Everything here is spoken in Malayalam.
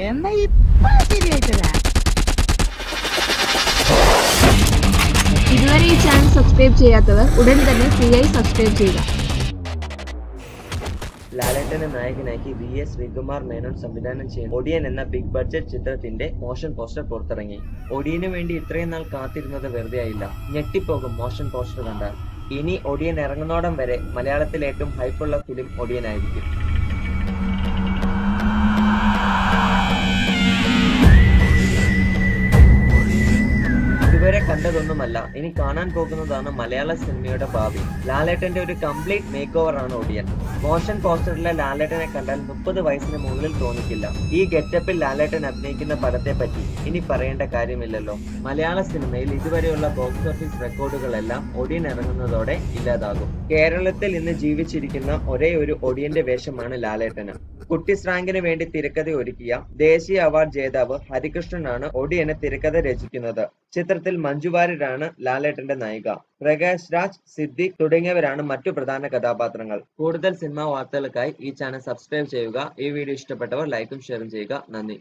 എന്താ ഇപ്പൊ ശരിയായിട്ടതാ? ഇതുവരെ ഈ ചാനൽ സബ്സ്ക്രൈബ് ചെയ്യാത്തവർ ഉടൻ തന്നെ ഫ്രീയായി സബ്സ്ക്രൈബ് ചെയ്യുക. ലാലേട്ടനെ നായകനാക്കി VS ശ്രീകുമാർ മേനോൻ സംവിധാനം ചെയ്യുന്ന ഒടിയൻ എന്ന ബിഗ് ബഡ്ജറ്റ് ചിത്രത്തിന്റെ മോഷൻ പോസ്റ്റർ പുറത്തിറങ്ങി. ഒടിയനു വേണ്ടി ഇത്രയും നാൾ കാത്തിരുന്നത് വെറുതെ ആയില്ല. ഞെട്ടിപ്പോകും മോഷൻ പോസ്റ്റർ കണ്ടാൽ. ഇനി ഒടിയൻ ഇറങ്ങുന്നോടം വരെ മലയാളത്തിൽ ഏറ്റവും ഹൈപ്പുള്ള ഫിലിം ഒടിയനായിരിക്കും. ഇതുവരെ കണ്ടതൊന്നുമല്ല, ഇനി കാണാൻ പോകുന്നതാണ് മലയാള സിനിമയുടെ ഭാവി. ലാലേട്ടന്റെ ഒരു കംപ്ലീറ്റ് മേക്ക് ഓവർ ആണ് ഒടിയൻ. മോഷൻ പോസ്റ്ററിലെ ലാലേട്ടനെ കണ്ടാൽ 30 വയസ്സിന് മുകളിൽ തോന്നിക്കില്ല. ഈ ഗെറ്റപ്പിൽ ലാലേട്ടൻ അഭിനയിക്കുന്ന പടത്തെ പറ്റി ഇനി പറയേണ്ട കാര്യമില്ലല്ലോ. മലയാള സിനിമയിൽ ഇതുവരെയുള്ള ബോക്സ് ഓഫീസ് റെക്കോർഡുകളെല്ലാം ഒടിയൻ ഇറങ്ങുന്നതോടെ ഇല്ലാതാകും. കേരളത്തിൽ ഇന്ന് ജീവിച്ചിരിക്കുന്ന ഒരേ ഒരു ഒടിയന്റെ വേഷമാണ് ലാലേട്ടന്. കുട്ടിസ് റാങ്കിന് വേണ്ടി തിരക്കഥ ഒരുക്കിയ ദേശീയ അവാർഡ് ജേതാവ് ഹരികൃഷ്ണനാണ് ഒടിയന് തിരക്കഥ രചിക്കുന്നത്. ചിത്രത്തിൽ മഞ്ജു വാര്യരാണ് ലാലേട്ടന്റെ നായിക. പ്രകാശ് രാജ്, സിദ്ദിഖ് തുടങ്ങിയവരാണ് മറ്റു പ്രധാന കഥാപാത്രങ്ങൾ. കൂടുതൽ സിനിമാ വാർത്തകൾക്കായി ഈ ചാനൽ സബ്സ്ക്രൈബ് ചെയ്യുക. ഈ വീഡിയോ ഇഷ്ടപ്പെട്ടവർ ലൈക്കും ഷെയറും ചെയ്യുക. നന്ദി.